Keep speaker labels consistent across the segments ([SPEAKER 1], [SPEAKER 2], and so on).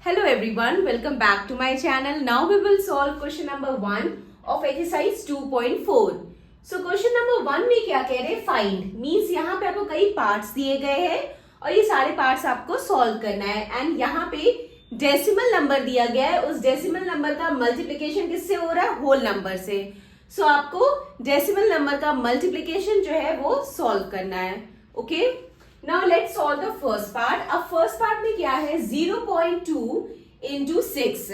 [SPEAKER 1] Hello everyone, welcome back to my channel. Now we will solve question number 1 of exercise 2.4. So question number 1 में क्या कह रहे हैं? Find means यहाँ पे आपको कई parts दिए गए हैं और ये सारे parts आपको solve करना है एंड यहाँ पे डेसिमल नंबर दिया गया है. उस डेसिमल नंबर का मल्टीप्लिकेशन किससे हो रहा है? होल नंबर से. सो आपको डेसिमल नंबर का मल्टीप्लिकेशन जो है वो सॉल्व करना है. Okay, now let's solve the first part. अब फर्स्ट पार्ट में क्या है? 0.2 इंटू 6.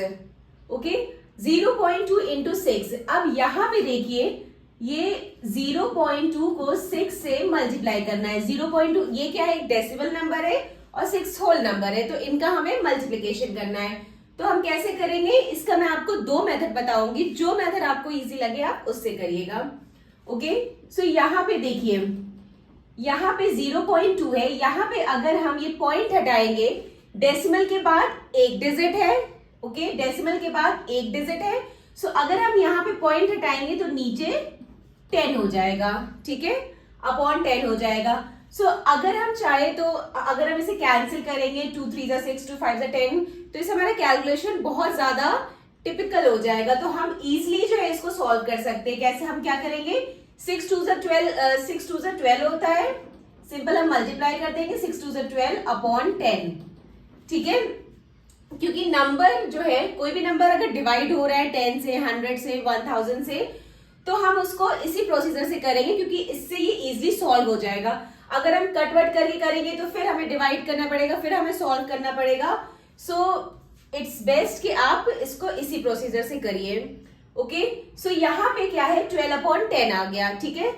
[SPEAKER 1] Okay, 0.2 into 6. अब यहां पे देखिए ये 0.2 को 6 से मल्टीप्लाई करना है. 0.2 ये क्या है? एक डेसिमल नंबर है और 6 होल नंबर है, तो इनका हमें मल्टीप्लिकेशन करना है. तो हम कैसे करेंगे इसका मैं आपको दो मेथड बताऊंगी. जो मेथड आपको इजी लगे आप उससे करिएगा. ओके, सो यहाँ पे देखिए यहाँ पे 0.2 है. यहाँ पे अगर हम ये पॉइंट हटाएंगे, डेसिमल के बाद एक डिजिट है. ओके, डेसिमल के बाद एक डिजिट है. सो अगर हम यहाँ पे पॉइंट हटाएंगे तो नीचे 10 हो जाएगा. ठीक है, अपॉन 10 हो जाएगा. सो अगर हम चाहे तो अगर हम इसे कैंसिल करेंगे 2 3 6 2 5 10, तो इसे हमारा कैलकुलेशन बहुत ज्यादा टिपिकल हो जाएगा. तो हम इजिली जो है इसको सॉल्व कर सकते हैं. कैसे? हम क्या करेंगे? 6 2 12 होता है. सिंपल हम मल्टीप्लाई कर देंगे 6 2 12 अपॉन 10. ठीक है, क्योंकि नंबर जो है कोई भी नंबर अगर डिवाइड हो रहा है 10 से 100 से 1000 से, तो हम उसको इसी प्रोसीजर से करेंगे क्योंकि इससे ये इजिली सॉल्व हो जाएगा. अगर हम कट वट करके करेंगे तो फिर हमें डिवाइड करना पड़ेगा, फिर हमें सॉल्व करना पड़ेगा. सो इट्स बेस्ट कि आप इसको इसी प्रोसीजर से करिए. ओके, सो यहाँ पे क्या है? 12 अपॉन 10 आ गया. ठीक है,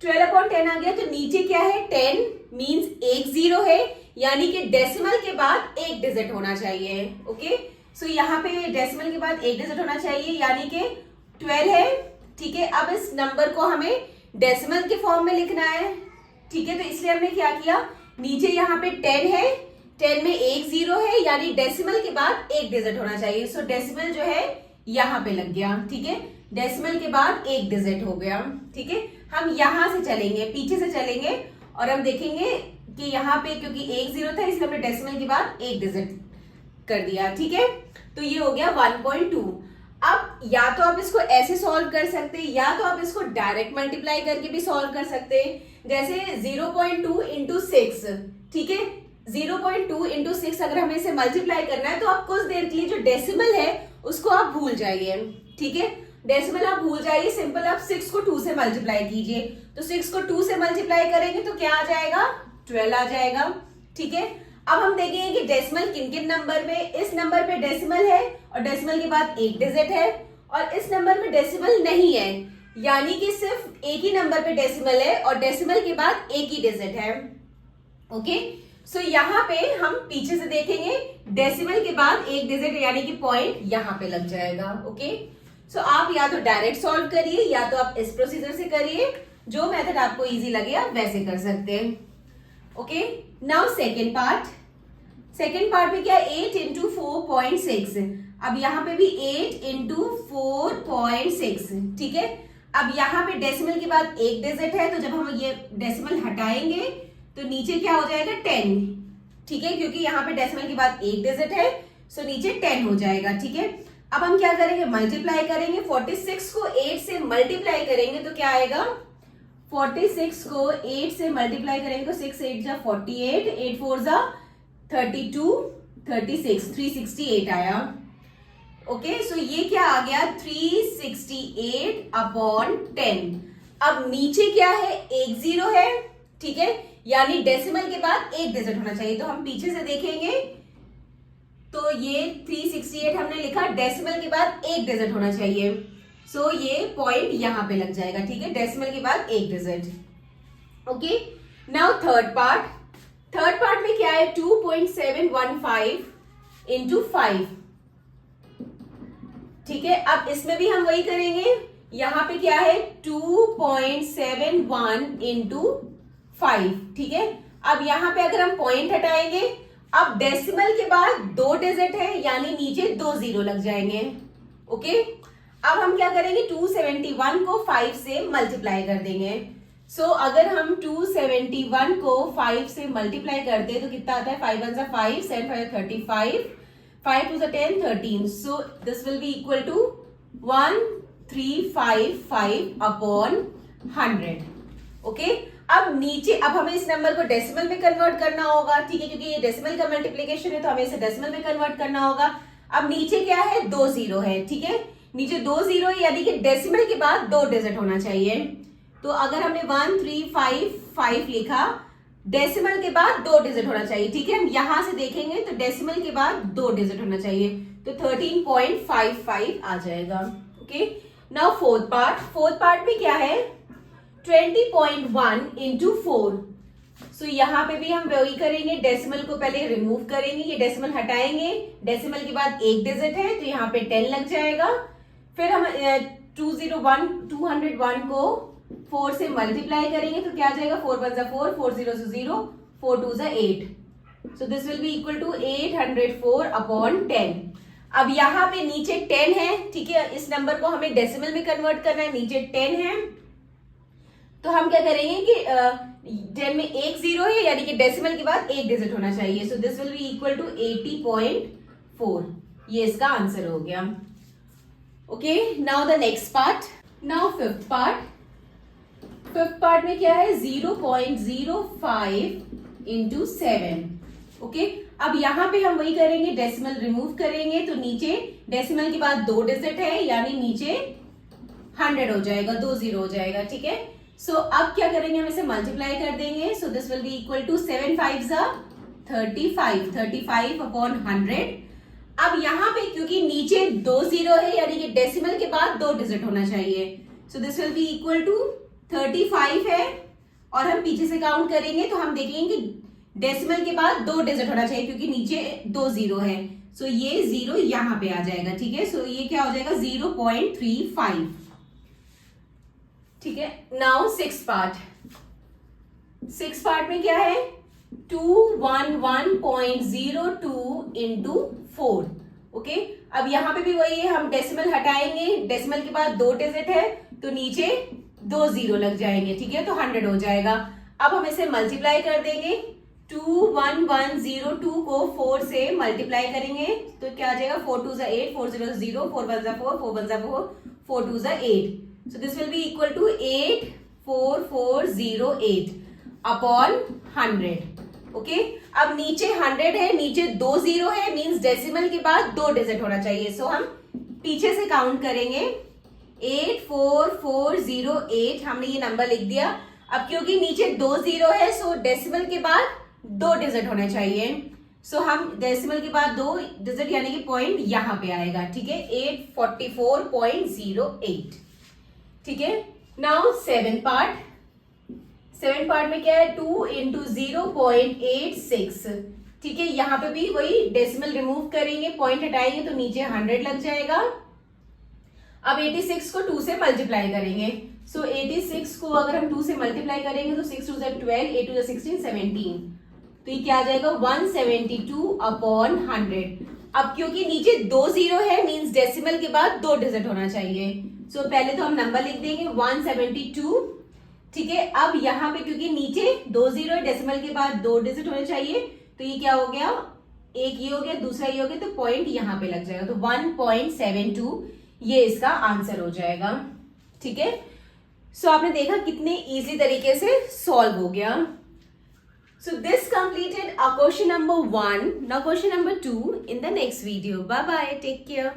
[SPEAKER 1] 12 अपॉन 10 आ गया. तो नीचे क्या है? 10 मीन्स एक जीरो है, यानी कि डेसिमल के बाद एक डिजिट होना चाहिए. ओके, सो यहाँ पे डेसिमल के बाद एक डिजिट होना चाहिए यानी कि 12 है. ठीक है, अब इस नंबर को हमें डेसिमल के फॉर्म में लिखना है. ठीक है, तो इसलिए हमने क्या किया? नीचे यहाँ पे 10 है, 10 में एक जीरो है यानी डेसिमल के बाद एक डिजिट होना चाहिए. सो डेसिमल जो है यहाँ पे लग गया. ठीक है, डेसिमल के बाद एक डिजिट हो गया. ठीक है, हम यहां से चलेंगे, पीछे से चलेंगे और हम देखेंगे कि यहाँ पे क्योंकि एक जीरो था इसलिए हमने डेसिमल के बाद एक डिजिट कर दिया. ठीक है, तो ये हो गया 1.2. अब या तो आप इसको ऐसे सॉल्व कर सकते हैं या तो आप इसको डायरेक्ट मल्टीप्लाई करके भी सॉल्व कर सकते हैं. जैसे 0.2 इंटू 6. ठीक है, 0.2 इंटू 6 अगर हमें इसे मल्टीप्लाई करना है तो आप कुछ देर के लिए जो डेसिमल है उसको आप भूल जाइए. ठीक है, डेसिमल आप भूल जाइए. सिंपल आप 6 को 2 से मल्टीप्लाई कीजिए. तो 6 को 2 से मल्टीप्लाई करेंगे तो क्या आ जाएगा? 12 आ जाएगा. ठीक है, अब हम देखेंगे कि डेसिमल किन किन नंबर में. इस नंबर पे डेसिमल है और डेसिमल के बाद एक डिजिट है, और इस नंबर में डेसिमल नहीं है यानी कि सिर्फ एक ही नंबर पे डेसिमल है और डेसिमल के बाद एक ही डिजिट है. ओके, सो यहाँ पे हम पीछे से देखेंगे डेसिमल के बाद एक डिजिट यानी कि पॉइंट यहाँ पे लग जाएगा. ओके, सो आप या तो डायरेक्ट सॉल्व करिए या तो आप इस प्रोसीजर से करिए. जो मेथड आपको इजी लगे आप वैसे कर सकते हैं. Okay, now second part. Second part में क्या? 8 इंटू 4.6. अब यहाँ पे भी 8 इंटू 4.6. ठीक है, अब यहाँ पे डेसिमल के बाद एक डिजिट है, तो जब हम ये डेसिमल हटाएंगे तो नीचे क्या हो जाएगा? 10. ठीक है, क्योंकि यहाँ पे डेसिमल के बाद एक डिजिट है, सो नीचे 10 हो जाएगा. ठीक है, अब हम क्या करेंगे? मल्टीप्लाई करेंगे. 46 को 8 से मल्टीप्लाई करेंगे तो क्या आएगा? 46 को 8 से मल्टीप्लाई करेंगे तो 6 8 जा 48, 8 4 जा 32, 36, 368 आया. ओके, सो ये क्या आ गया? 368 अपॉन 10. अब नीचे क्या है? एक जीरो है. ठीक है, यानी डेसिमल के बाद एक डिजिट होना चाहिए. तो हम पीछे से देखेंगे तो ये 368 हमने लिखा, डेसिमल के बाद एक डिजिट होना चाहिए. सो ये पॉइंट यहां पे लग जाएगा. ठीक है, डेसिमल के बाद एक digit. Okay, now third part. Third part में क्या है? 2.715 इंटू 5. ठीक है, अब इसमें भी हम वही करेंगे. यहां पे क्या है? 2.71 इंटू 5. ठीक है, अब यहां पे अगर हम पॉइंट हटाएंगे, अब डेसिमल के बाद दो डिजिट है यानी नीचे दो जीरो लग जाएंगे. ओके, अब हम क्या करेंगे? 271 को 5 से मल्टीप्लाई कर देंगे. सो अगर हम 271 को 5 से मल्टीप्लाई करते हैं तो कितना आता है? 5 1 5, 7 5 35, 5 to the 10, 13. So this will be equal to 1355 upon 100. Okay अब नीचे, अब हमें इस नंबर को डेसिमल में कन्वर्ट करना होगा, ठीक है, क्योंकि ये डेसिमल का मल्टीप्लिकेशन है तो हमें इसे डेसिमल में कन्वर्ट करना होगा। अब नीचे क्या है, 2 जीरो है, ठीक है, नीचे 2 जीरो है, यानी कि डेसिमल के बाद 2 डिजिट होना चाहिए। तो अगर हमने 1355 लिखा, डेसिमल के बाद 2 डिजिट होना चाहिए, ठीक है, हम यहां से देखेंगे तो डेसिमल के बाद 2 डिजिट होना चाहिए, तो 13.55 आ जाएगा। ओके, नाउ फोर्थ पार्ट में क्या है, 20.1 इंटू 4। सो यहाँ पे भी हम वही करेंगे, डेसिमल को पहले रिमूव करेंगे, ये डेसिमल हटाएंगे, डेसिमल के बाद 1 डिजिट है तो यहाँ पे 10 लग जाएगा। फिर हम 201 को 4 से मल्टीप्लाई करेंगे तो क्या आ जाएगा, 4 1 4, 4 0 0, 4 2 8। So this will be equal to 804 upon 10। अब यहाँ पे नीचे 10 है, ठीक है, इस नंबर को हमें डेसिमल में कन्वर्ट करना है, नीचे 10 है, तो हम क्या करेंगे कि 10 में 1 जीरो है, यानी कि डेसिमल के बाद 1 डिजिट होना चाहिए। So this will be equal to 80.4। ये इसका आंसर हो गया। Okay, now the next part, now fifth part में क्या है, 0.05 इंटू 7। ओके, अब यहाँ पे हम वही करेंगे, डेसिमल रिमूव करेंगे तो नीचे डेसिमल के बाद 2 डिजिट है, यानी नीचे 100 हो जाएगा, 2 जीरो हो जाएगा, ठीक है। सो अब क्या करेंगे, हम इसे मल्टीप्लाई कर देंगे, so this will be equal to 7 5 35 upon 100। अब यहाँ पे क्योंकि नीचे 2 जीरो है, यानी कि डेसिमल के बाद 2 डिजिट होना चाहिए, so this will be equal to 35 है, और हम पीछे से काउंट करेंगे तो हम देखेंगे कि डेसिमल के बाद 2 डिजिट होना चाहिए, क्योंकि नीचे 2 जीरो है, सो ये 0 यहाँ पे आ जाएगा, ठीक है। सो ये क्या हो जाएगा, 0.35, ठीक है। नाउ सिक्स पार्ट में क्या है, 211.02 इंटू 4। ओके, अब यहाँ पे भी वही है, हम डेसिमल हटाएंगे, डेसिमल के बाद 2 डिजिट है तो नीचे 2 जीरो लग जाएंगे, ठीक है, तो 100 हो जाएगा। अब हम इसे मल्टीप्लाई कर देंगे, 21102 को 4 से मल्टीप्लाई करेंगे तो क्या आ जाएगा, 4 2 8, 4 0 0, 4 1 4, 4 1 4, 4 2 8। So this will be equal to 84408 upon 100. Okay, अब नीचे 100 है, नीचे 2 जीरो है, मींस डेसिमल के बाद 2 डिजिट होना चाहिए, सो हम पीछे से काउंट करेंगे, 84408 हमने ये नंबर लिख दिया। अब क्योंकि नीचे 2 जीरो है, सो डेसिमल के बाद 2 डिजिट होने चाहिए, सो हम डेसिमल के बाद 2 डिजिट यानी कि पॉइंट यहां पे आएगा, ठीक है, 844.08, ठीक है। नाउ सेवन पार्ट में क्या है, 2 इंटू 0.86, ठीक है, यहाँ पे भी वही डेसिमल रिमूव करेंगे, पॉइंट हटाएंगे तो नीचे 100 लग जाएगा। अब 86 को 2 से मल्टीप्लाई करेंगे, सो 86 को अगर हम 2 से मल्टीप्लाई करेंगे तो 6 2 12, 8 2 16, 17, तो ये क्या आ जाएगा, 172 अपॉन 100। अब क्योंकि नीचे 2 जीरो है, मींस डेसिमल के बाद 2 डिजिट होना चाहिए, सो पहले तो हम नंबर लिख देंगे 172, ठीक है। अब यहाँ पे क्योंकि नीचे 2 जीरो है, डेसिमल के बाद 2 डिजिट होने चाहिए, तो ये क्या हो गया, एक ये हो गया, दूसरा ये हो गया, तो पॉइंट यहाँ पे लग जाएगा, तो 1.72 ये इसका आंसर हो जाएगा, ठीक है। सो आपने देखा कितने इजी तरीके से सॉल्व हो गया। So this completed our question number 1. Now question number 2 in the next video. Bye bye. Take care.